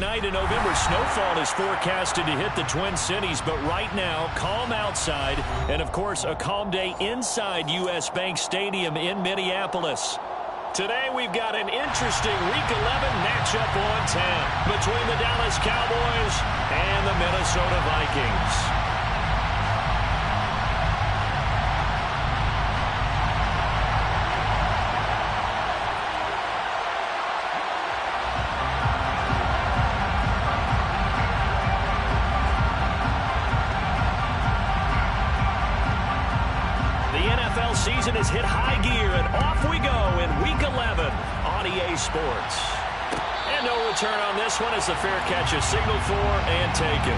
night in November. Snowfall is forecasted to hit the Twin Cities, but right now, calm outside, and of course, a calm day inside U.S. Bank Stadium in Minneapolis. Today, we've got an interesting Week 11 matchup on tap between the Dallas Cowboys and the Minnesota Vikings. Season has hit high gear, and off we go in Week 11 on EA Sports. And no return on this one as the fair catch is signaled for and taken.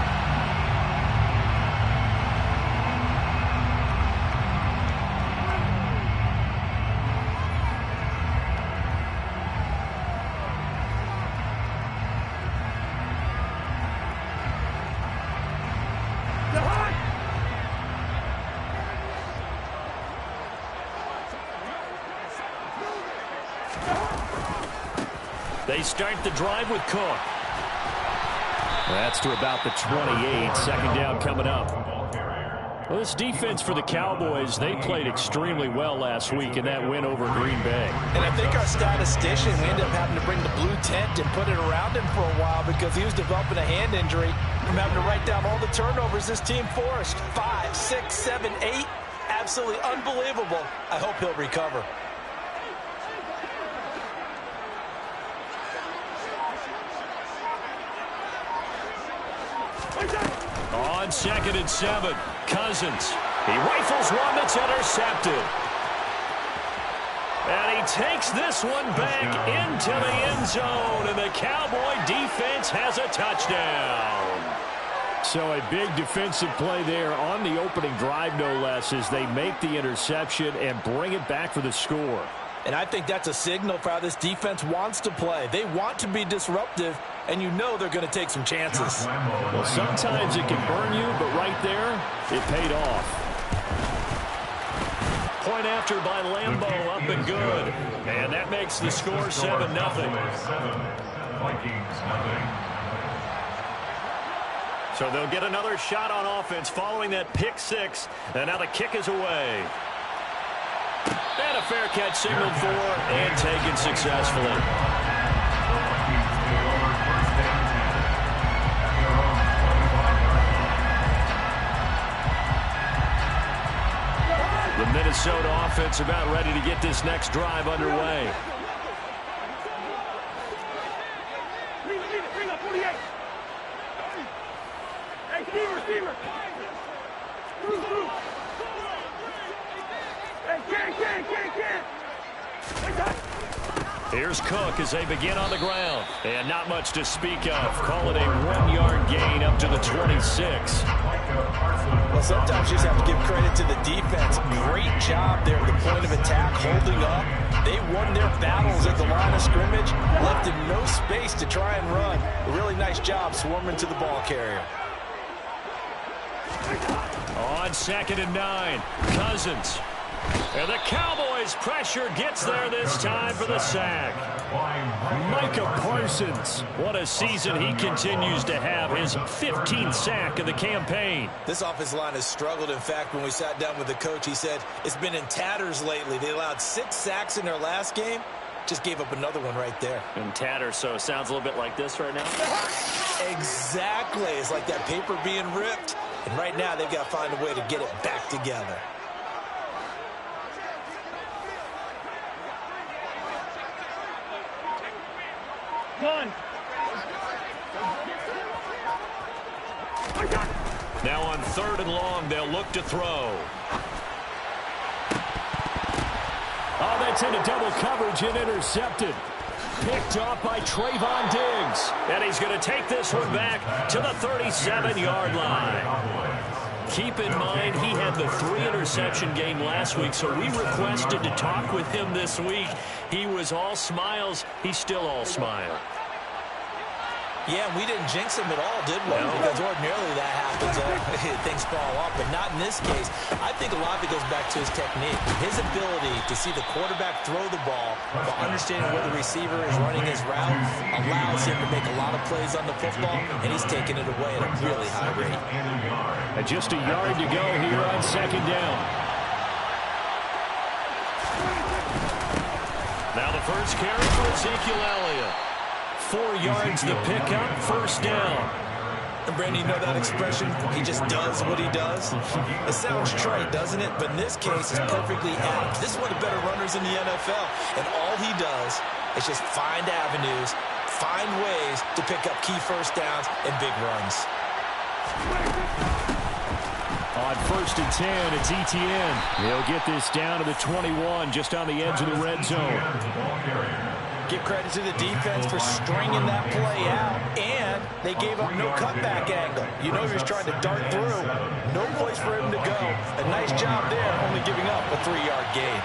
They start the drive with Cook. That's to about the 28. Second down coming up. Well, this defense for the Cowboys, they played extremely well last week in that win over Green Bay. And I think our statistician, we ended up having to bring the blue tent and put it around him for a while because he was developing a hand injury from having to write down all the turnovers this team forced. 5, 6, 7, 8. Absolutely unbelievable. I hope he'll recover. On 2nd and 7, Cousins. He rifles one that's intercepted. And he takes this one back into the end zone, and the Cowboy defense has a touchdown. So a big defensive play there on the opening drive, no less, as they make the interception and bring it back for the score. And I think that's a signal for how this defense wants to play. They want to be disruptive, and you know they're going to take some chances. Well, sometimes it can burn you, but right there, it paid off. Point after by Lambeau, up and good. And that makes the score 7-0. So they'll get another shot on offense following that pick six. And now the kick is away. And a fair catch signaled for and taken successfully. The Minnesota offense about ready to get this next drive underway. Here's Cook as they begin on the ground. And not much to speak of. Call it a 1-yard gain up to the 26. Well, sometimes you just have to give credit to the defense. Great job there at the point of attack, holding up. They won their battles at the line of scrimmage, left in no space to try and run. A really nice job swarming to the ball carrier. On 2nd and 9, Cousins. And the Cowboys' pressure gets there this time for the sack. Micah Parsons, what a season he continues to have, his 15th sack of the campaign. This offensive line has struggled. In fact, when we sat down with the coach, he said it's been in tatters lately. They allowed 6 sacks in their last game. Just gave up another one right there. In tatters, so it sounds a little bit like this right now? Exactly. It's like that paper being ripped. And right now, they've got to find a way to get it back together. Now on 3rd and long, they'll look to throw. Oh, that's into double coverage and intercepted. Picked off by Trayvon Diggs. And he's going to take this one back to the 37-yard line. Keep in mind, he had the 3-interception game last week, so we requested to talk with him this week. He was all smiles. He's still all smile. Yeah, we didn't jinx him at all, did we? No. Because ordinarily that happens. Things fall off, but not in this case. I think a lot of it goes back to his technique. His ability to see the quarterback throw the ball while understanding where the receiver is running his route allows him to make a lot of plays on the football, and he's taking it away at a really high rate. And just a yard to go here on second down. Now the first carry for Ezekiel Elliott. 4 yards the pickup, first down. And Brandon, you know that expression? He just does what he does. It sounds trite, doesn't it? But in this case, it's perfectly apt. This is one of the better runners in the NFL. And all he does is just find avenues, find ways to pick up key first downs and big runs. On first and 10, it's Etienne. He'll get this down to the 21, just on the edge of the red zone. Give credit to the defense for stringing that play out, and they gave up no cutback angle. You know he was trying to dart through. No place for him to go. A nice job there, only giving up a 3-yard gain.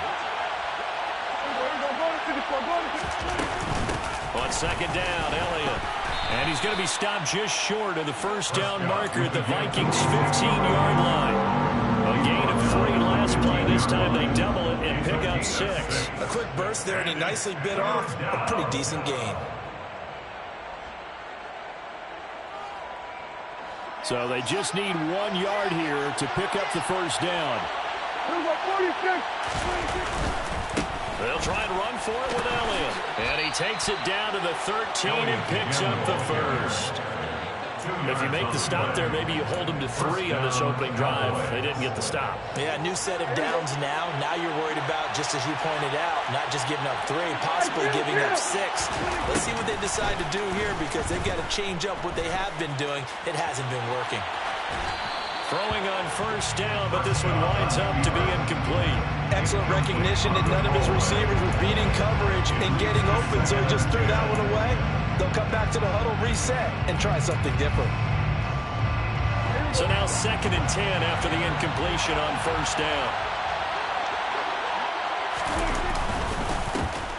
On second down, Elliott. And he's going to be stopped just short of the first down marker at the Vikings' 15-yard line. A gain of 3 last play. This time they double it and pick up 6. A quick burst there, and he nicely bit off a pretty decent gain. So they just need 1 yard here to pick up the first down. They'll try and run for it with Elliott. And he takes it down to the 13 and picks up the first. If you make the stop there, maybe you hold them to 3 on this opening drive. They didn't get the stop. Yeah, new set of downs now. Now you're worried about, just as you pointed out, not just giving up 3, possibly giving up 6. Let's see what they decide to do here, because they've got to change up what they have been doing. It hasn't been working. Throwing on first down, but this one winds up to be incomplete. Excellent recognition that none of his receivers were beating coverage and getting open, so he just threw that one away. They'll come back to the huddle, reset, and try something different. So now second and 10 after the incompletion on first down.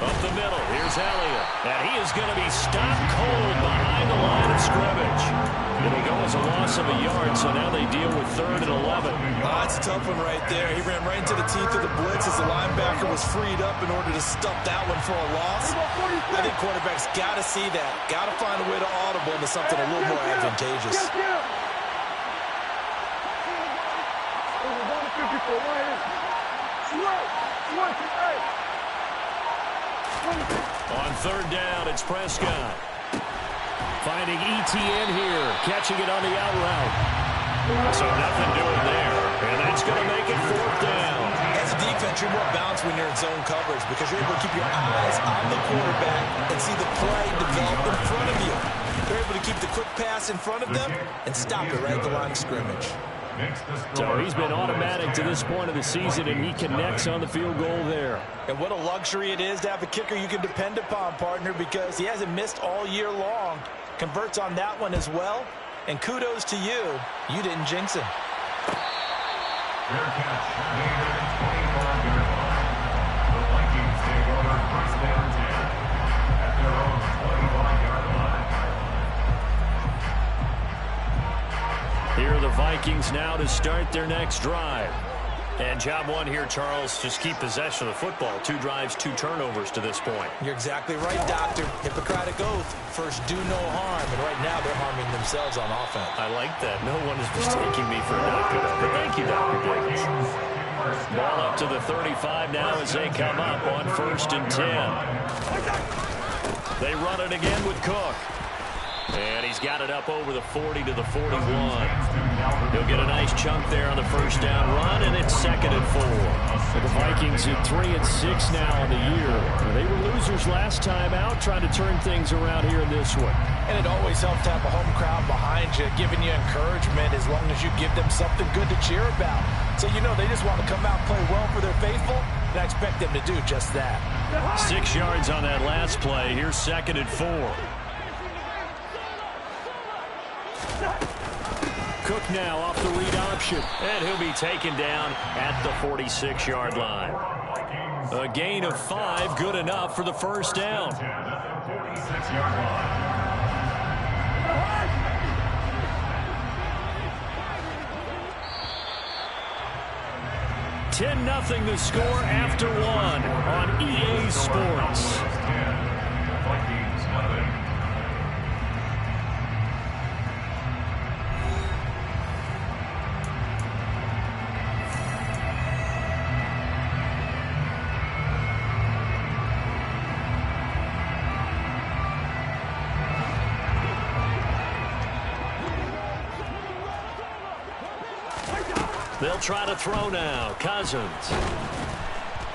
Up the middle, here's Elliott. And he is going to be stopped cold behind the line of scrimmage. It'll go as a loss of a yard, so now they deal with 3rd and 11. That's a tough one right there. He ran right into the teeth of the blitz as the linebacker was freed up in order to stuff that one for a loss. I think quarterbacks got to see that. Got to find a way to audible into something a little more advantageous. On 3rd down, it's Prescott. Finding Etienne here, catching it on the out route. So nothing doing there, and that's going to make it 4th down. As a defense, you're more balanced when you're in zone coverage because you're able to keep your eyes on the quarterback and see the play develop in front of you. They're able to keep the quick pass in front of them and stop it right at the line of scrimmage. So he's been automatic to this point of the season, and he connects on the field goal there. And what a luxury it is to have a kicker you can depend upon, partner, because he hasn't missed all year long. Converts on that one as well. And kudos to you. You didn't jinx him. Fair catch. Made at the 25-yard line. The Vikings take over first down 10 at their own 25-yard line. Here are the Vikings now to start their next drive. And job one here, Charles, just keep possession of the football. 2 drives, 2 turnovers to this point. You're exactly right, Doctor. Hippocratic oath. First, do no harm. And right now, they're harming themselves on offense. I like that. No one is mistaking me for a doctor. But thank you, Dr. Davis. Ball up to the 35 now as they come up on 1st and 10. They run it again with Cook. And he's got it up over the 40 to the 41. He'll get a nice chunk there on the first down run, and it's 2nd and 4. For the Vikings at 3-6 now in the year. They were losers last time out, trying to turn things around here in this one. And it always helps to have a home crowd behind you, giving you encouragement as long as you give them something good to cheer about. So you know they just want to come out and play well for their faithful, and I expect them to do just that. 6 yards on that last play. Here's 2nd and 4. Cook now off the read option, and he'll be taken down at the 46-yard line. A gain of 5, good enough for the first down. 10-0 the score after one on EA Sports. Vikings nothing. They'll try to throw now. Cousins.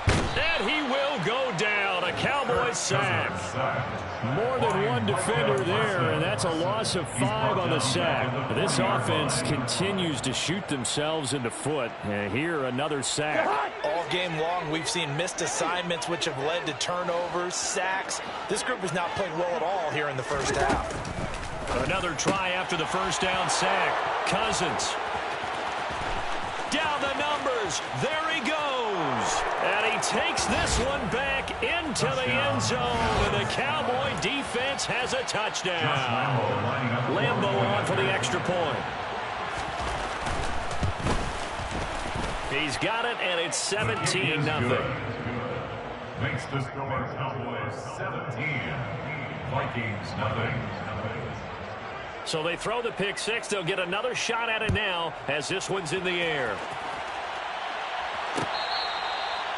And he will go down. A Cowboys sack. More than one defender there, and that's a loss of 5 on the sack. This offense continues to shoot themselves in the foot. And here, another sack. All game long, we've seen missed assignments, which have led to turnovers, sacks. This group is not playing well at all here in the first half. Another try after the first down sack. Cousins. Down the numbers. There he goes. And he takes this one back into the end zone. And the Cowboy defense has a touchdown. Lambo on for the extra point. He's got it, and it's 17-0. Makes the score Cowboys 17. Vikings nothing. So they throw the pick six. They'll get another shot at it now as this one's in the air.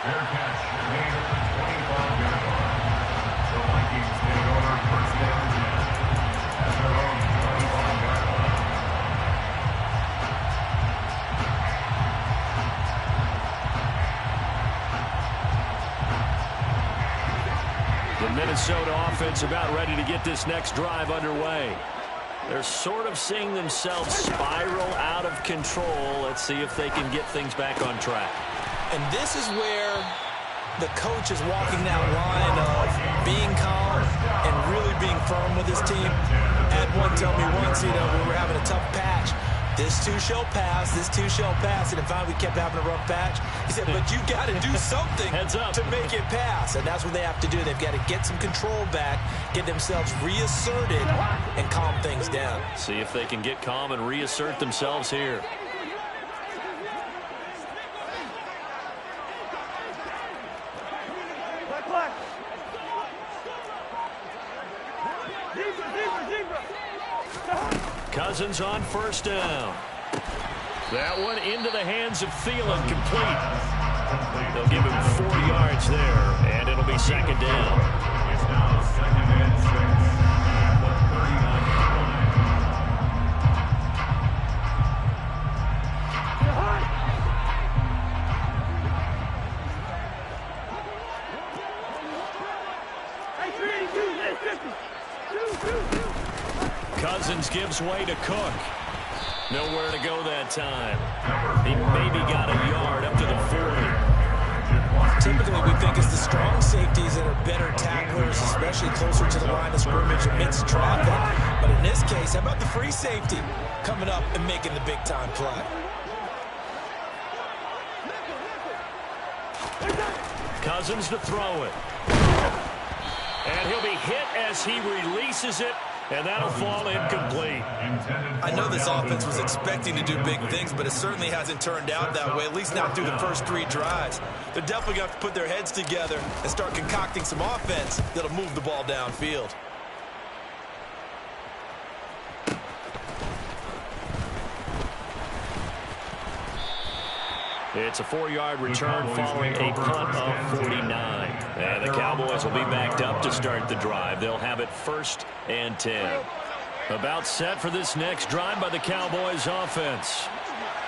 Fair catch made at the 25-yard line. The Vikings take over first down 10 at their own 25-yard line. The Minnesota offense about ready to get this next drive underway. They're sort of seeing themselves spiral out of control. Let's see if they can get things back on track. And this is where the coach is walking that line of being calm and really being firm with his team. Had one tell me once, we were having a tough patch. This too shall pass, this too shall pass. And finally we kept having a rough patch. He said, but you got to do something to make it pass. And that's what they have to do. They've got to get some control back, get themselves reasserted, and calm things down. See if they can get calm and reassert themselves here. Cousins on first down. That one into the hands of Thielen, complete. They'll give him 4 yards there, and it'll be second down. It's now second and 6 at the 39-yard Cousins gives way to Cook. Nowhere to go that time. He maybe got a yard up to the 40. Typically, we think it's the strong safeties that are better tacklers, especially closer to the line of scrimmage amidst traffic. But in this case, how about the free safety coming up and making the big-time play? Cousins to throw it. And he'll be hit as he releases it. And that'll fall incomplete. I know this offense was expecting to do big things, but it certainly hasn't turned out that way, at least not through the first 3 drives. They're definitely going to have to put their heads together and start concocting some offense that'll move the ball downfield. It's a 4-yard return following a punt of 49. And the Cowboys will be backed up to start the drive. They'll have it 1st and 10. About set for this next drive by the Cowboys offense.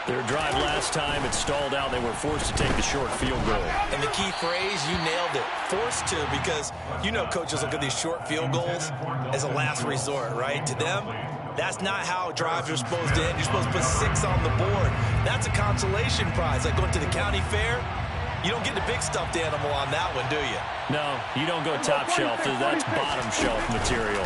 Their drive last time, it stalled out. They were forced to take the short field goal. And the key phrase, you nailed it, forced to, because you know coaches look at these short field goals as a last resort, right? To them, that's not how drives are supposed to end. You're supposed to put 6 on the board. That's a consolation prize. Like going to the county fair, you don't get the big stuffed animal on that one, do you? No, you don't go top shelf. That's bottom shelf material.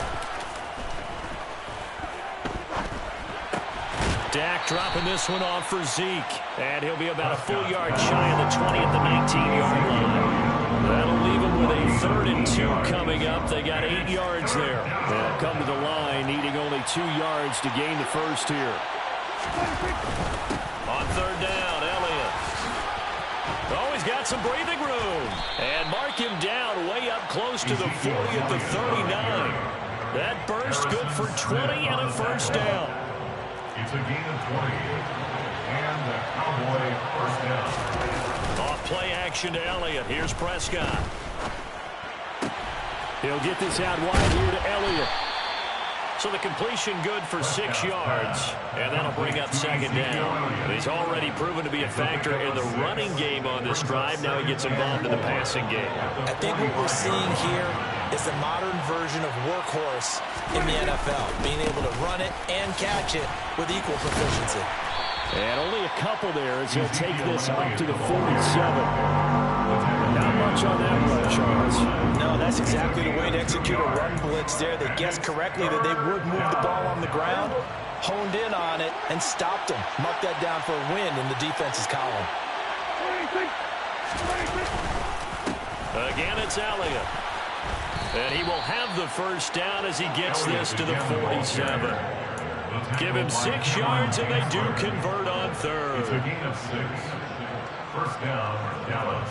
Dak dropping this one off for Zeke. And he'll be about a full yard shy of the 20 at the 19-yard line. That'll leave him with a 3rd and 2 coming up. They got 8 yards there. They'll come to the line, needing only 2 yards to gain the first here. On 3rd down, Elliott. Oh, he's got some breathing room. And mark him down way up close to the 40 at the 39. That burst good for 20 and a first down. It's a gain of 20. And the Cowboy first down. Off play action to Elliott. Here's Prescott. He'll get this out wide here to Elliott. So the completion good for 6 yards, and that'll bring up second down. And he's already proven to be a factor in the running game on this drive. Now he gets involved in the passing game. I think what we're seeing here is the modern version of workhorse in the NFL, being able to run it and catch it with equal proficiency. And only a couple there as he'll take this up to the 47. Not much on that run, Charles. No, that's exactly the way to execute a run blitz there. They guessed correctly that they would move the ball on the ground, honed in on it, and stopped them. Mark that down for a win in the defense's column. Again, it's Elliott. And he will have the first down as he gets this to the 47. Give him 6 yards, and they do convert on third. It's a gain of 6. First down, Dallas.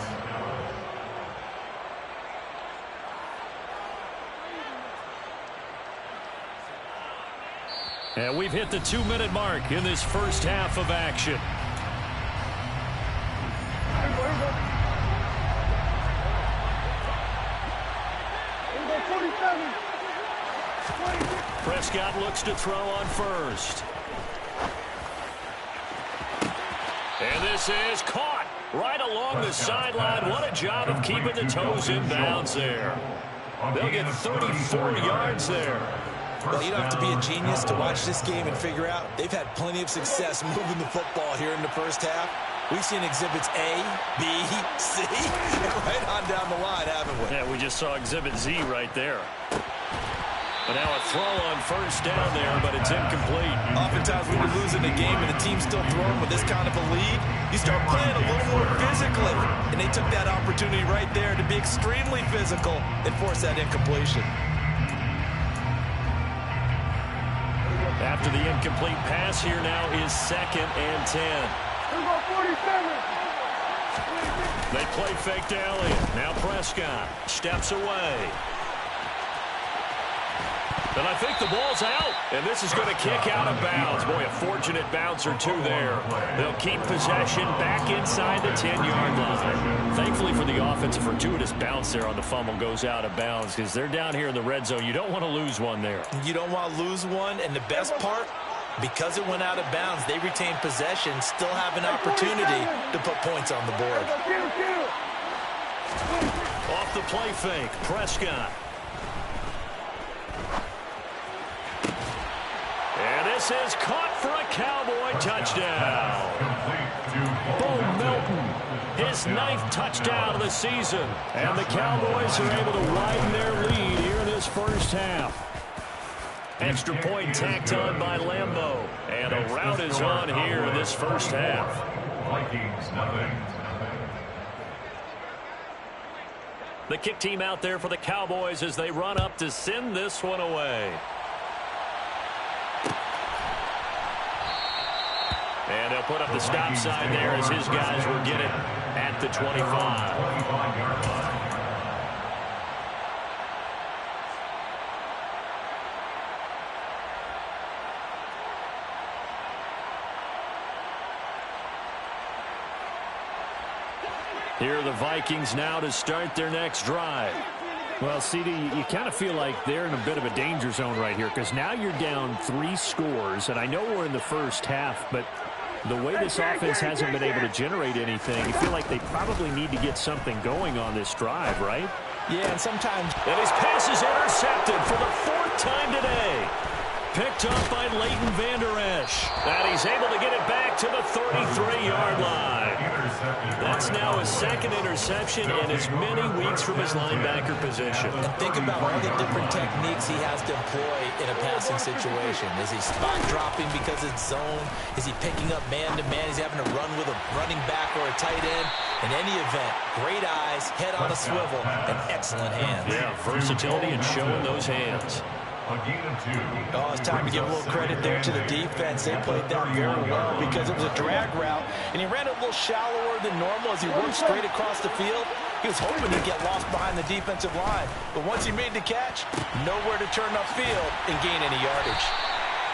And we've hit the 2-minute mark in this first half of action. Prescott looks to throw on first. And this is caught right along the sideline. What a job of keeping the toes in bounds there. They'll get 34 yards there. Well, you don't have to be a genius to watch this game and figure out they've had plenty of success moving the football here in the first half. We've seen exhibits A, B, C, and right on down the line, haven't we? Yeah, we just saw exhibit Z right there. But now a throw on first down there, but it's incomplete. Oftentimes when you're losing a game and the team's still throwing with this kind of a lead, you start playing a little more physically. And they took that opportunity right there to be extremely physical and force that incompletion. After the incomplete pass, here now is 2nd and 10. They play fake to Elliott. Now Prescott steps away. And I think the ball's out, and this is going to kick out of bounds. Boy, a fortunate bounce or two there. They'll keep possession back inside the 10-yard line. Thankfully for the offense, a fortuitous bounce there on the fumble goes out of bounds because they're down here in the red zone. You don't want to lose one there. You don't want to lose one, and the best part, because it went out of bounds, they retain possession, still have an opportunity to put points on the board. Off the play fake, Prescott. And this is caught for a Cowboy touchdown. Bo Melton, his 9th touchdown of the season. And the Cowboys are able to widen their lead here in this first half. Extra point tacked on by Lambeau. And a rout is on here in this first half. Vikings, nothing. The kick team out there for the Cowboys as they run up to send this one away. And they'll put up the stop sign there as his guys will get it at the 25. Here are the Vikings now to start their next drive. Well, CD, you kind of feel like they're in a bit of a danger zone right here because now you're down 3 scores, and I know we're in the first half, but the way this offense hasn't been able to generate anything, you feel like they probably need to get something going on this drive, right? Yeah, and sometimes... And his pass is intercepted for the 4th time today. Picked up by Leighton Vander Esch. And he's able to get it back to the 33-yard line. That's now his 2nd interception in as many weeks from his linebacker position. And think about all the different techniques he has to employ in a passing situation. Is he spot dropping because it's zone? Is he picking up man-to-man? He's having to run with a running back or a tight end. In any event, great eyes, head on a swivel, and excellent hands. Yeah, versatility and showing those hands. A gain of 2. Oh, it's time to give a little credit there to the defense. They played that very well because it was a drag route, and he ran a little shallower than normal as he worked straight across the field. He was hoping he'd get lost behind the defensive line, but once he made the catch, nowhere to turn upfield and gain any yardage.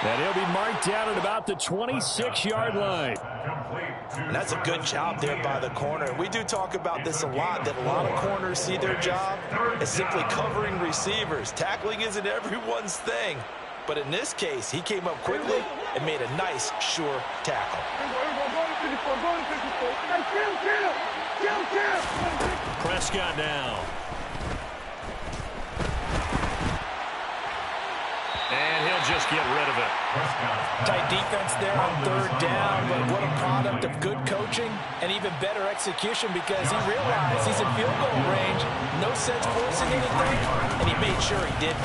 And he'll be marked down at about the 26-yard line. And that's a good job there by the corner. We do talk about this a lot, that a lot of corners see their job as simply covering receivers. Tackling isn't everyone's thing. But in this case, he came up quickly and made a nice, sure tackle. Prescott now. And he'll just get rid of it. Tight defense there on 3rd down, but what a product of good coaching and even better execution because he realized he's in field goal range. No sense forcing anything, and he made sure he didn't.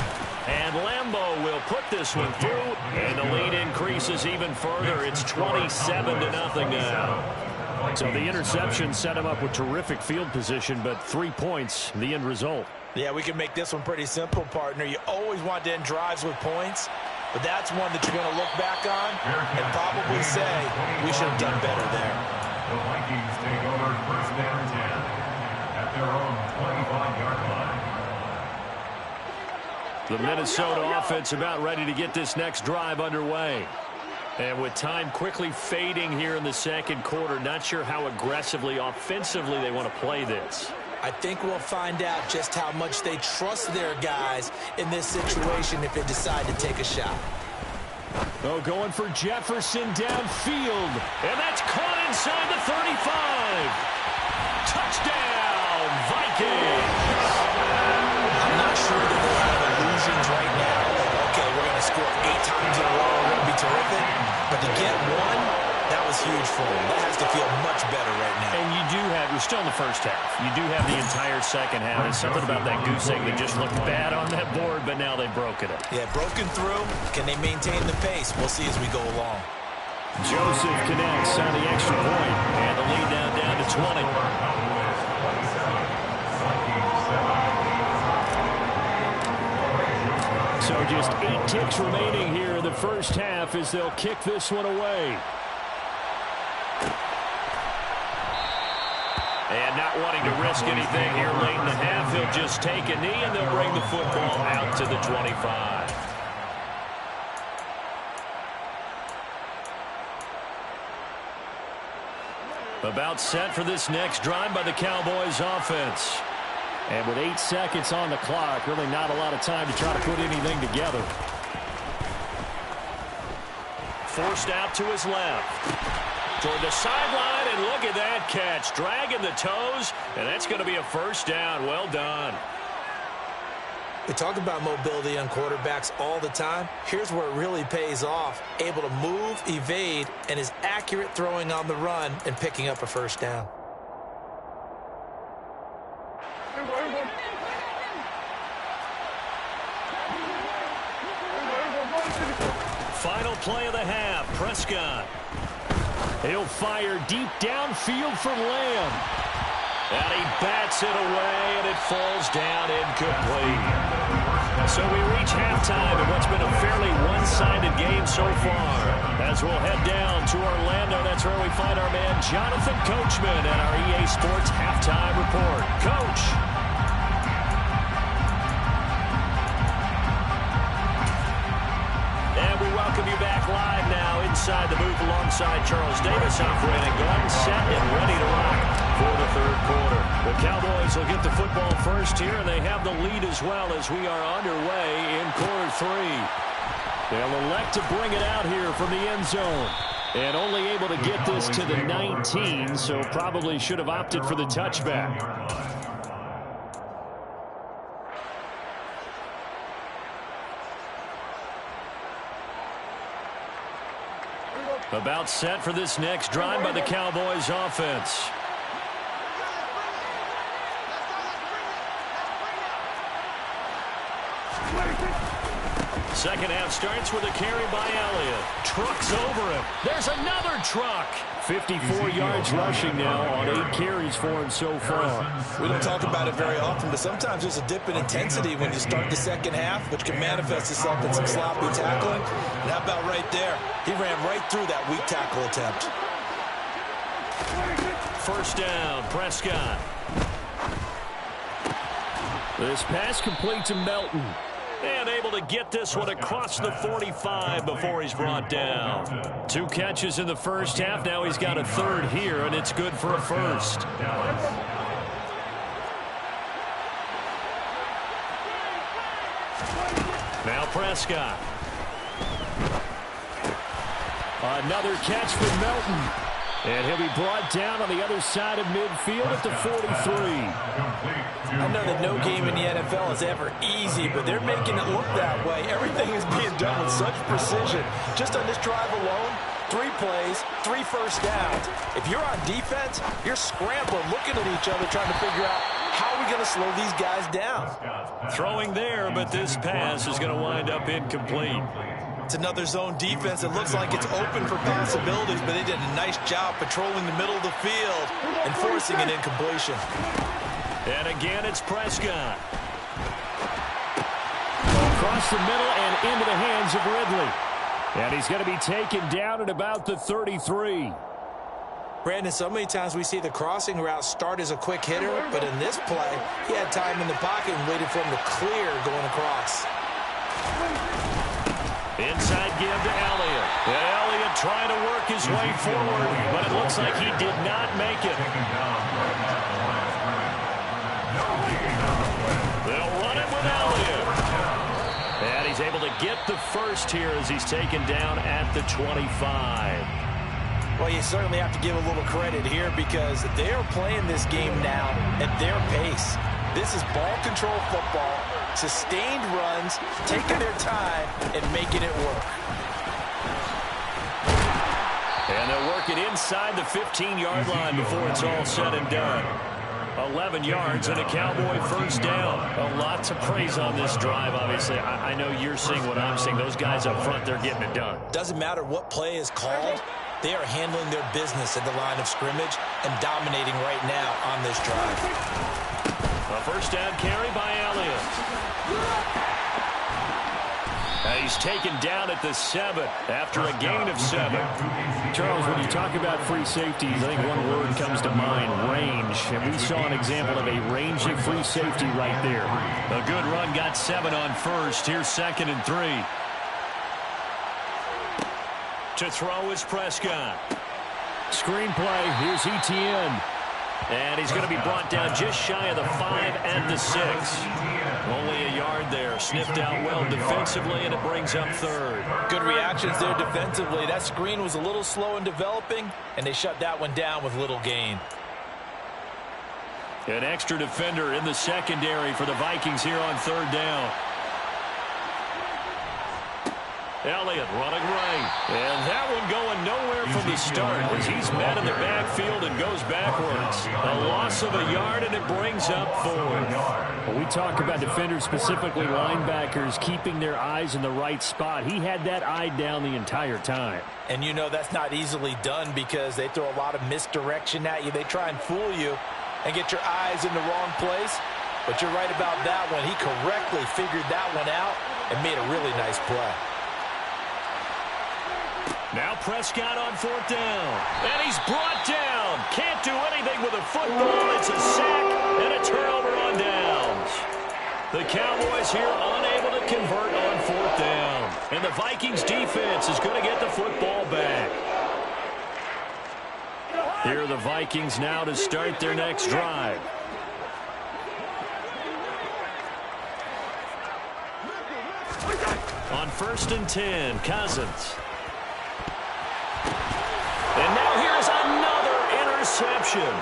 And Lambeau will put this one through, and the lead increases even further. It's 27-0 now. So the interception set him up with terrific field position, but 3 points, the end result. Yeah, we can make this one pretty simple, partner. You always want to end drives with points, but that's one that you're going to look back on and probably say, we should have done better there. The Vikings take over 1st down and 10 at their own 25-yard line. The Minnesota offense about ready to get this next drive underway. And with time quickly fading here in the 2nd quarter, not sure how aggressively, offensively they want to play this. I think we'll find out just how much they trust their guys in this situation if they decide to take a shot. Oh, going for Jefferson downfield. And that's caught inside the 35. Touchdown, Vikings. I'm not sure that they have illusions right now. Okay, we're going to score 8 times in a row. We're going to be terrific. But to get one, that was huge for them. That has to feel much better right now. And you do have, we're still in the first half. You do have the entire second half. There's something about that goose egg that just looked bad on that board, but now they've broken it. Yeah, broken through. Can they maintain the pace? We'll see as we go along. Joseph connects on the extra point, and the lead now down to 20. So just 8 ticks remaining here in the first half as they'll kick this one away. And not wanting to risk anything here late in the half, he'll just take a knee and they'll bring the football out to the 25. About set for this next drive by the Cowboys offense. And with 8 seconds on the clock, really not a lot of time to try to put anything together. Forced out to his left. Toward the sideline, and look at that catch. Dragging the toes, and that's going to be a first down. Well done. We talk about mobility on quarterbacks all the time. Here's where it really pays off. Able to move, evade, and is accurate throwing on the run and picking up a first down. Final play of the half. Prescott. He'll fire deep downfield for Lamb. And he bats it away, and it falls down incomplete. So we reach halftime in what's been a fairly one-sided game so far. As we'll head down to Orlando, that's where we find our man Jonathan Coachman at our EA Sports Halftime Report. Coach. And we welcome you back live now inside the booth alongside Charles Davis, operating gun, set, and ready to rock for the 3rd quarter. The Cowboys will get the football first here, and they have the lead as well as we are underway in quarter 3. They'll elect to bring it out here from the end zone. And only able to get this to the 19, so probably should have opted for the touchback. About set for this next drive by the Cowboys offense. Second half starts with a carry by Elliott. Trucks over him. There's another truck. 54 yards rushing now on 8 carries for him so far. We don't talk about it very often, but sometimes there's a dip in intensity when you start the second half, which can manifest itself in some sloppy tackling. And how about right there? He ran right through that weak tackle attempt. First down, Prescott. This pass complete to Melton. And able to get this one across the 45 before he's brought down. 2 catches in the first half. Now he's got a third here, and it's good for a first. Now Prescott. Another catch for Melton. And he'll be brought down on the other side of midfield at the 43. I know that no game in the NFL is ever easy, but they're making it look that way. Everything is being done with such precision. Just on this drive alone, 3 plays, 3 first downs. If you're on defense, you're scrambling, looking at each other, trying to figure out how are we going to slow these guys down. Throwing there, but this pass is going to wind up incomplete. It's another zone defense. It looks like it's open for possibilities, but they did a nice job patrolling the middle of the field and forcing an incompletion. And again, it's Prescott. Across the middle and into the hands of Ridley. And he's going to be taken down at about the 33. Brandon, so many times we see the crossing route start as a quick hitter, but in this play, he had time in the pocket and waited for him to clear going across. Inside give to Elliott. And Elliott trying to work his way forward, but it looks like he did not make it. They'll run it with Elliott. And he's able to get the first here as he's taken down at the 25. Well, you certainly have to give a little credit here because they are playing this game now at their pace. This is ball control football, sustained runs, taking their time, and making it work. And they'll work it inside the 15-yard line before it's all said and done. 11 yards and a Cowboy first down. A lot to praise on this drive, obviously. I know you're seeing what I'm seeing. Those guys up front, they're getting it done. Doesn't matter what play is called. They are handling their business at the line of scrimmage and dominating right now on this drive. A first down carry by Elliott. He's taken down at the 7 after a gain of 7. Charles, when you talk about free safeties, I think one word comes to mind, range. And we saw an example of a rangy free safety right there. A good run, got 7 on first. Here's 2nd and 3. To throw is Prescott. Screenplay, here's Etienne. And he's going to be brought down just shy of the 5 and the 6. Only a yard there. Sniffed out well defensively, and it brings up 3rd. Good reactions there defensively. That screen was a little slow in developing, and they shut that one down with little gain. An extra defender in the secondary for the Vikings here on 3rd down. Elliott running right. And that one going nowhere from the start as he's met in the backfield and goes backwards. A loss of a yard, and it brings up 4th. When we talk about defenders, specifically linebackers, keeping their eyes in the right spot, he had that eye down the entire time. And you know that's not easily done because they throw a lot of misdirection at you. They try and fool you and get your eyes in the wrong place. But you're right about that one. He correctly figured that one out and made a really nice play. Now Prescott on 4th down. And he's brought down. Can't do anything with a football. It's a sack and a turnover on downs. The Cowboys here unable to convert on 4th down. And the Vikings defense is going to get the football back. Here are the Vikings now to start their next drive. On 1st and 10, Cousins. And now here's another interception.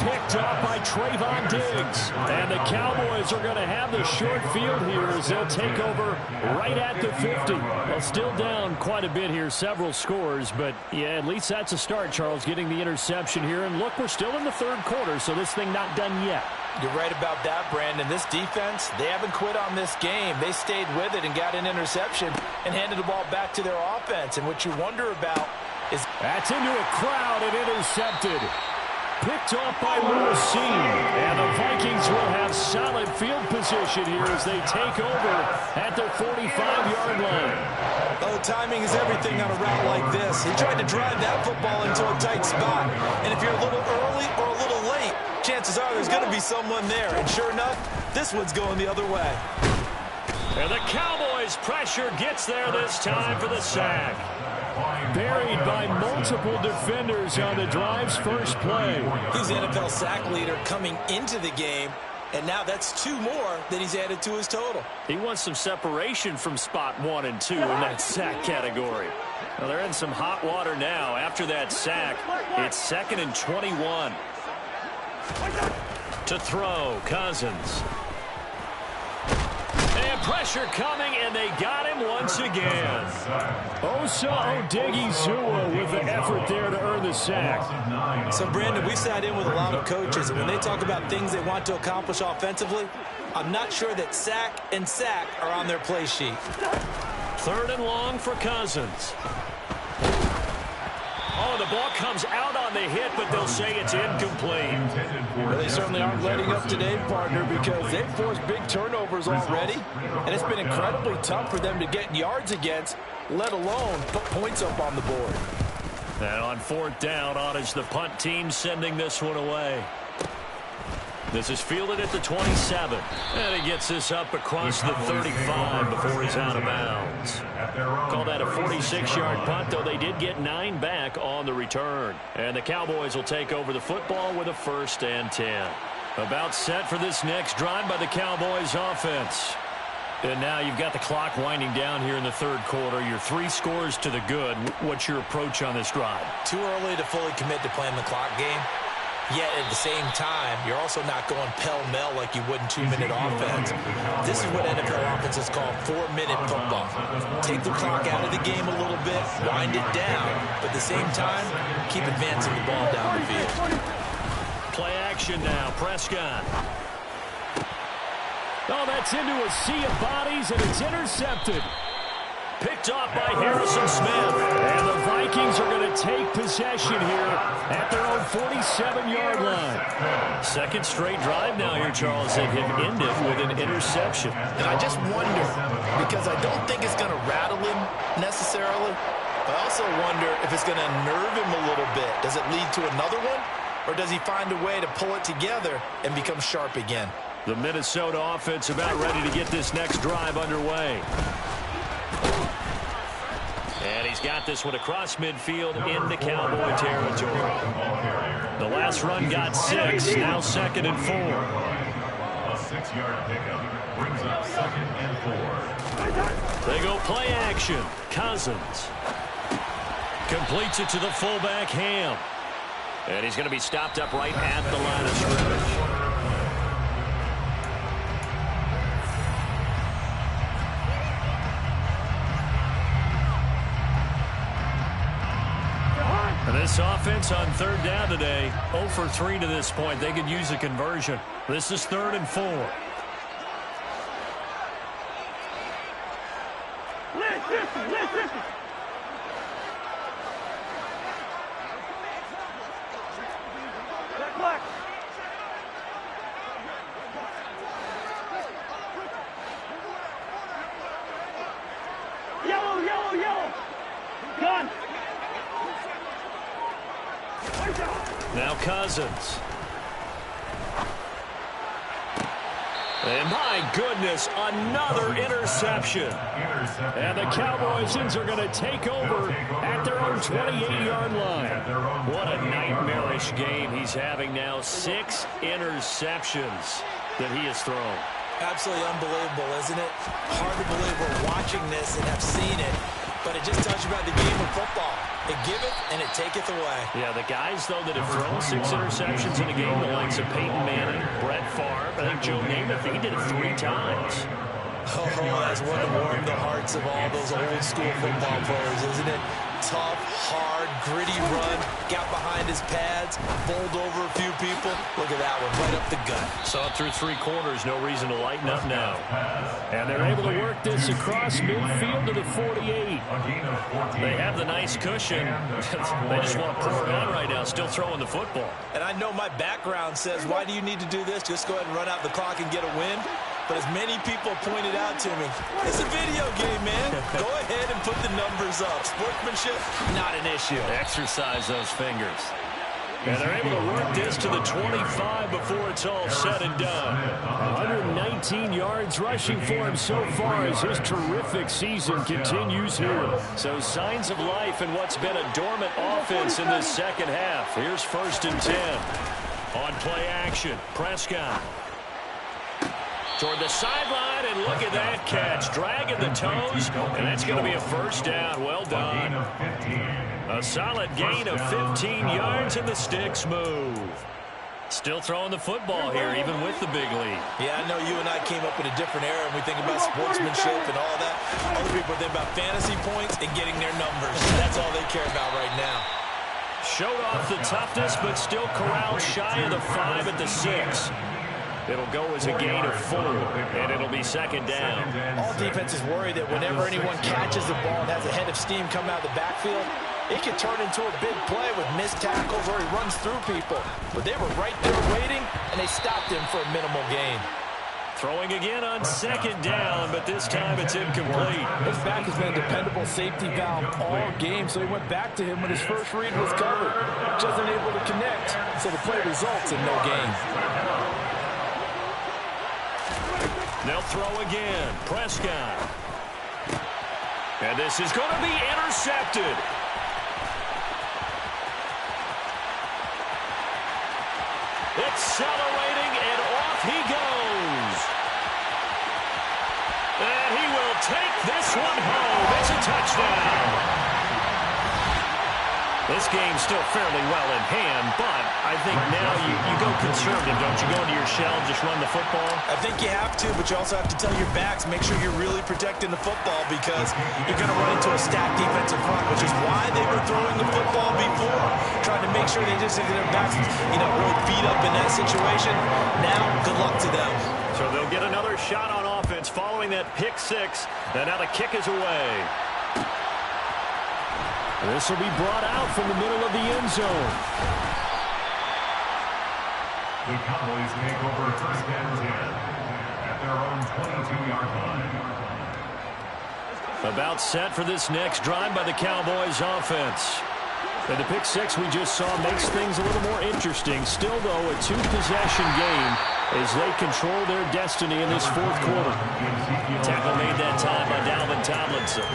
Picked up by Trayvon Diggs. And the Cowboys are going to have the short field here as they'll take over right at the 50. Well, still down quite a bit here, several scores. But, yeah, at least that's a start, Charles, getting the interception here. And, look, we're still in the 3rd quarter, so this thing not done yet. You're right about that, Brandon. This defense, they haven't quit on this game. They stayed with it and got an interception and handed the ball back to their offense. And what you wonder about That's into a crowd and intercepted. Picked off by Lewis. And the Vikings will have solid field position here as they take over at their 45-yard line. Oh, timing is everything on a route like this. He tried to drive that football into a tight spot. And if you're a little early or a little late, chances are there's going to be someone there. And sure enough, this one's going the other way. And the Cowboys' pressure gets there this time for the sack. Buried by multiple defenders on the drive's first play. He's the NFL sack leader coming into the game, and now that's 2 more that he's added to his total. He wants some separation from spot 1 and 2 in that sack category. Well, they're in some hot water now. After that sack, it's 2nd and 21. To throw, Cousins. And pressure coming, and they got him once again. Osa Odighizuwa with the effort there to earn the sack. So, Brandon, we sat in with a lot of coaches, and when they talk about things they want to accomplish offensively, I'm not sure that sack and sack are on their play sheet. 3rd and long for Cousins. Oh, the ball comes out on the hit, but they'll say it's incomplete. Well, they certainly aren't letting up today, partner, because they've forced big turnovers already, and it's been incredibly tough for them to get yards against, let alone put points up on the board. And on 4th down, on is the punt team sending this one away. This is fielded at the 27. And he gets this up across the 35 before he's out of bounds. Call that a 46-yard punt, though they did get 9 back on the return. And the Cowboys will take over the football with a 1st and 10. About set for this next drive by the Cowboys offense. And now you've got the clock winding down here in the 3rd quarter. Your 3 scores to the good. What's your approach on this drive? Too early to fully commit to playing the clock game. Yet at the same time, you're also not going pell-mell like you would in 2-minute offense. This is what NFL offenses call 4-minute football. Take the clock out of the game a little bit, wind it down, but at the same time, keep advancing the ball down the field. Play action now, Prescott. Oh, that's into a sea of bodies, and it's intercepted. Picked off by Harrison Smith. And the Vikings are going to take possession here at their own 47-yard line. 2nd straight drive now here, Charles, that have ended with an interception. And I just wonder, because I don't think it's going to rattle him necessarily, but I also wonder if it's going to nerve him a little bit. Does it lead to another one, or does he find a way to pull it together and become sharp again? The Minnesota offense about ready to get this next drive underway. And he's got this one across midfield into Cowboy territory. The last run got 6, now 2nd and 4. A 6-yard pickup brings up 2nd and 4. They go play action. Cousins completes it to the fullback, Ham. And he's going to be stopped up right at the line of scrimmage. This offense on 3rd down today, 0 for 3 to this point. They could use a conversion. This is 3rd and 4. Yellow, yellow, yellow. Gun. Now Cousins. And my goodness, another interception. And the Cowboys are going to take over at their own 28-yard line. What a nightmarish game he's having now. 6 interceptions that he has thrown. Absolutely unbelievable, isn't it? Hard to believe we're watching this and have seen it, but it just tells you about the game of football. It giveth and it taketh away. Yeah, the guys, though, that have thrown 6 interceptions in a game, the likes of Peyton Manning, Brett Favre, I think Joe Namath, he did it 3 times. Oh, that's one to warm the hearts of all those old school football players, isn't it? tough, hard, gritty run. Got behind his pads, bowled over a few people. Look at that one, right up the gut. Saw it through 3 quarters. No reason to lighten up now. And they're able to work this across midfield to the 48. They have the nice cushion. They just want to pour it on right now, still throwing the football. And I know my background says, why do you need to do this? Just go ahead and run out the clock and get a win. But as many people pointed out to me, it's a video game, man. Go ahead and put the numbers up. Sportsmanship, not an issue. Exercise those fingers. And they're able to work this to the 25 before it's all said and done. 119 yards rushing for him so far as his terrific season continues here. So signs of life in what's been a dormant offense in this second half. Here's 1st and 10. On play action, Prescott. Toward the sideline, and look at that catch. Dragging the toes, and that's going to be a 1st down. Well done. A solid gain of 15 yards, and the sticks move. Still throwing the football here, even with the big lead. Yeah, I know you and I came up in a different era, and we think about sportsmanship and all that. Other people think about fantasy points and getting their numbers. That's all they care about right now. Showed off the toughness, but still corralled shy of the 5 at the 6. It'll go as a gain of 4, and it'll be 2nd down. All defenses worry that whenever anyone catches the ball and has a head of steam coming out of the backfield, it can turn into a big play with missed tackles or he runs through people. But they were right there waiting, and they stopped him for a minimal gain. Throwing again on 2nd down, but this time it's incomplete. His back has been a dependable safety valve all game, so he went back to him when his first read was covered. Just unable to connect, so the play results in no gain. They'll throw again. Prescott. And this is going to be intercepted. Accelerating, and off he goes. And he will take this one home. It's a touchdown. This game's still fairly well in hand, but I think now you go conservative, don't you? Go into your shell, just run the football? I think you have to, but you also have to tell your backs, make sure you're really protecting the football because you're going to run into a stacked defensive front, which is why they were throwing the football before, trying to make sure they just get their backs, really beat up in that situation. Now, good luck to them. So they'll get another shot on offense following that pick 6, and now the kick is away. This will be brought out from the middle of the end zone. The Cowboys take over 1st and 10 at their own 22-yard line. About set for this next drive by the Cowboys offense. And the pick 6 we just saw makes things a little more interesting. Still, though, a 2-possession game as they control their destiny in this 4th quarter. Tackle made that time by Dalvin Tomlinson.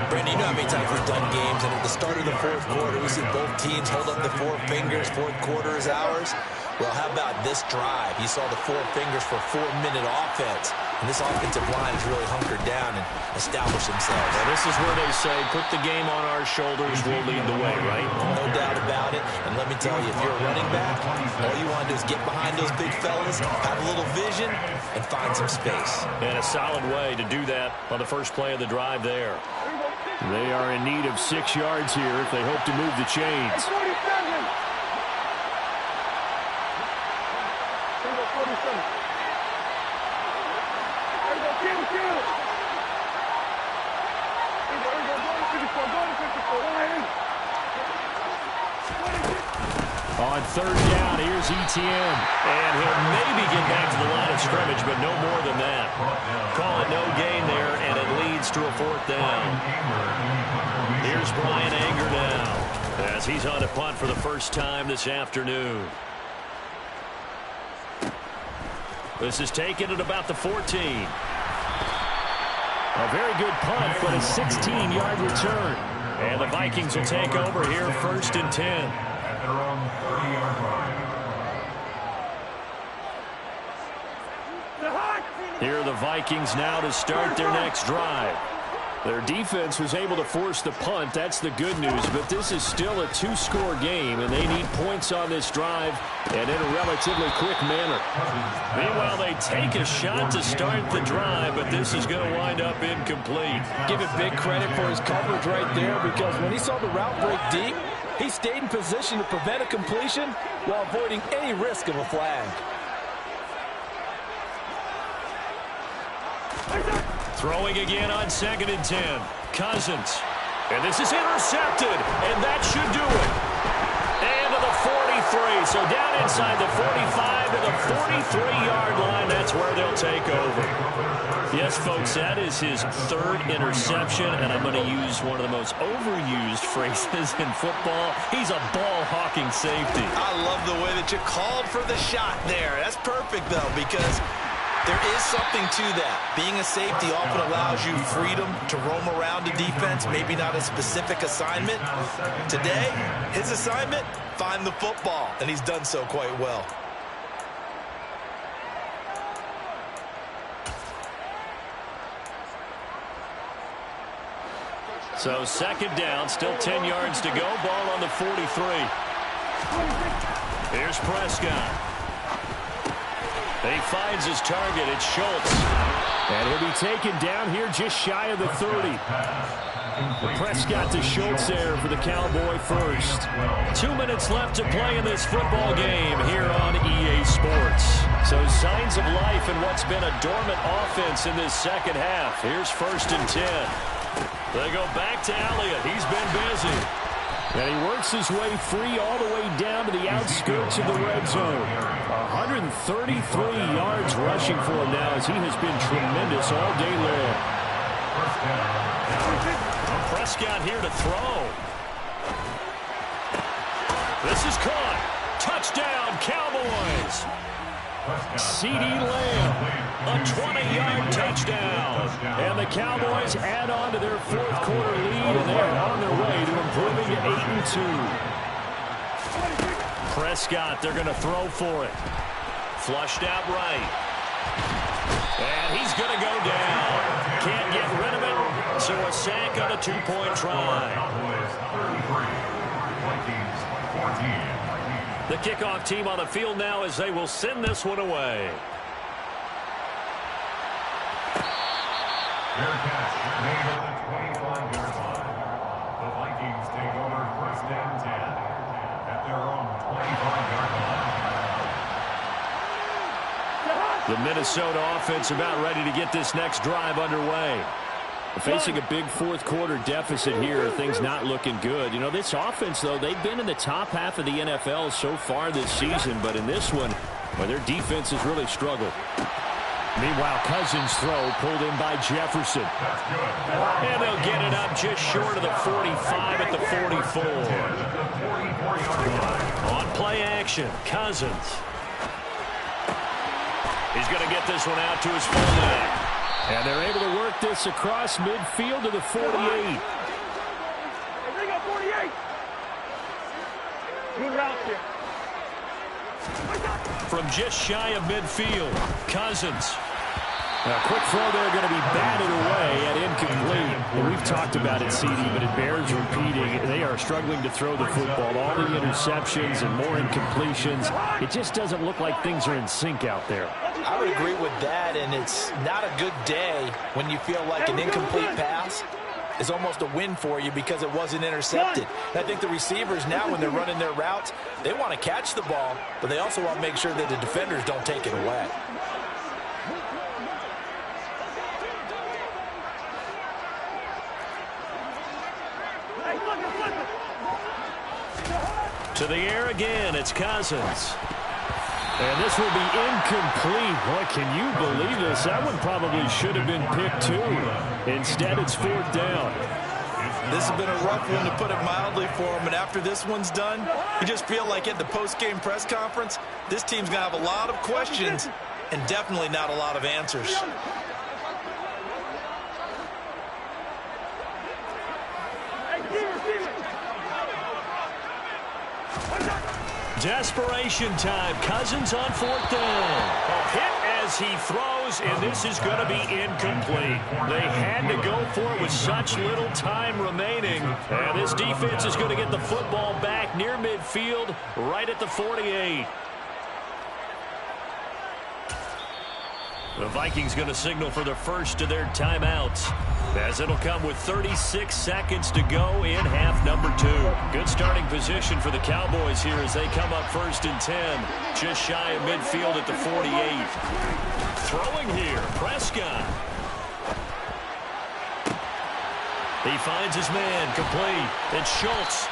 Brandon, you know how many times we've done games, and at the start of the 4th quarter, we see both teams hold up the 4 fingers, 4th quarter is ours. Well, how about this drive? You saw the 4 fingers for 4-minute offense, and this offensive line has really hunkered down and established themselves. Now, this is where they say, put the game on our shoulders, we'll lead the way, right? No doubt about it, and let me tell you, if you're a running back, all you want to do is get behind those big fellas, have a little vision, and find some space. And a solid way to do that on the first play of the drive there. They are in need of 6 yards here if they hope to move the chains. On 3rd down, here's ETN. And he'll maybe get back to the line of scrimmage, but no more than that. Call it no gain there, and it leads to a 4th down. Here's Brian Anger now, as he's on a punt for the first time this afternoon. This is taken at about the 14. A very good punt, but a 16-yard return. And the Vikings will take over here, 1st and 10. At their own 30-yard line. Here are the Vikings now to start their next drive. Their defense was able to force the punt. That's the good news. But this is still a two-score game, and they need points on this drive and in a relatively quick manner. Meanwhile, they take a shot to start the drive, but this is going to wind up incomplete. Give it big credit for his coverage right there, because when he saw the route break deep, he stayed in position to prevent a completion while avoiding any risk of a flag. Throwing again on 2nd and 10. Cousins. And this is intercepted. And that should do it. And to the 43. So down inside the 45 to the 43-yard line. That's where they'll take over. Yes, folks, that is his 3rd interception. And I'm going to use one of the most overused phrases in football. He's a ball-hawking safety. I love the way that you called for the shot there. That's perfect, though, because there is something to that. Being a safety often allows you freedom to roam around the defense, maybe not a specific assignment. Today, his assignment, find the football, and he's done so quite well. So 2nd down, still 10 yards to go. Ball on the 43. Here's Prescott. He finds his target. It's Schultz. And he'll be taken down here just shy of the 30. Prescott to Schultz there for the Cowboy first. 2 minutes left to play in this football game here on EA Sports. So signs of life in what's been a dormant offense in this second half. Here's 1st and 10. They go back to Elliott. He's been busy. And he works his way free all the way down to the outskirts of the red zone. 133 yards rushing for him now, as he has been tremendous all day long. Prescott here to throw. This is caught. Touchdown, Cowboys. CeeDee Lamb, a 20-yard touchdown. And the Cowboys add on to their 4th quarter lead, and they're on their way to improving to 8-2. Prescott, they're going to throw for it. Flushed out right. And he's going to go down. Can't get rid of it, so a sack on a 2-point try. The kickoff team on the field now as they will send this one away. Fair catch made at the 25-yard line. The Vikings take over 1st and 10 at their own 25-yard line. The Minnesota offense about ready to get this next drive underway. Facing a big 4th quarter deficit here, things not looking good. You know, this offense, though, they've been in the top half of the NFL so far this season, but in this one, well, their defense has really struggled. Meanwhile, Cousins' throw pulled in by Jefferson. And they'll get it up just short of the 45 at the 44. On play action, Cousins. He's going to get this one out to his fullback. And they're able to work this across midfield to the 48. Hey, bring up 48. Good route here. From just shy of midfield, Cousins. A quick throw there, going to be batted away and incomplete. Well, we've talked about it, CD, but it bears repeating. They are struggling to throw the football. All the interceptions and more incompletions. It just doesn't look like things are in sync out there. I would agree with that, and it's not a good day when you feel like an incomplete pass is almost a win for you because it wasn't intercepted. And I think the receivers now, when they're running their routes, they want to catch the ball, but they also want to make sure that the defenders don't take it away. To the air again, it's Cousins. And this will be incomplete. Boy, can you believe this? That one probably should have been picked too. Instead, it's 4th down. This has been a rough one, to put it mildly, for him. And after this one's done, you just feel like at the post-game press conference, this team's going to have a lot of questions and definitely not a lot of answers. Desperation time. Cousins on 4th down. A hit as as he throws, and this is going to be incomplete. They had to go for it with such little time remaining. And this defense is going to get the football back near midfield, right at the 48. The Vikings going to signal for the first of their timeouts, as it'll come with 36 seconds to go in half number 2. Good starting position for the Cowboys here as they come up first and 10. Just shy of midfield at the 48. Throwing here, Prescott. He finds his man, complete. It's Schultz.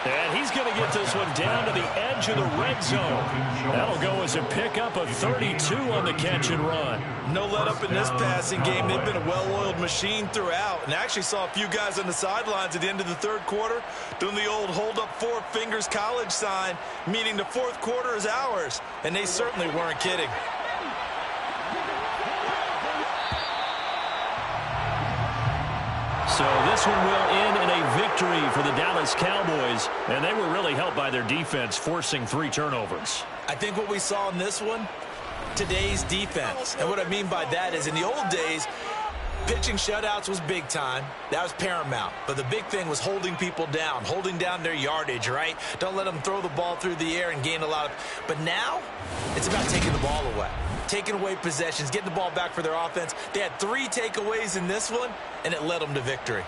And he's going to get this one down to the edge of the red zone. That'll go as a pickup of 32 on the catch and run. No let up in this passing game. They've been a well-oiled machine throughout. And I actually saw a few guys on the sidelines at the end of the third quarter doing the old hold up 4 fingers college sign, meaning the fourth quarter is ours. And they certainly weren't kidding. So this one will end in a victory for the Dallas Cowboys, and they were really helped by their defense forcing 3 turnovers. I think what we saw in this one, today's defense. And what I mean by that is in the old days, pitching shutouts was big time. That was paramount. But the big thing was holding people down, holding down their yardage, right? Don't let them throw the ball through the air and gain a lot of... But now, it's about taking the ball away. Taking away possessions, getting the ball back for their offense. They had 3 takeaways in this one, and it led them to victory.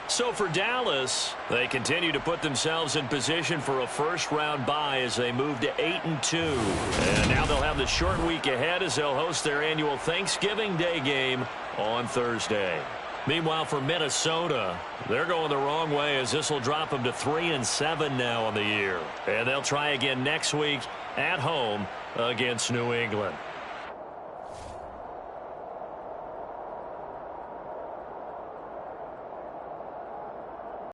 So for Dallas, they continue to put themselves in position for a first-round bye as they move to 8-2. And now they'll have the short week ahead as they'll host their annual Thanksgiving Day game on Thursday. Meanwhile, for Minnesota, they're going the wrong way as this will drop them to 3-7 now on the year. And they'll try again next week at home against New England.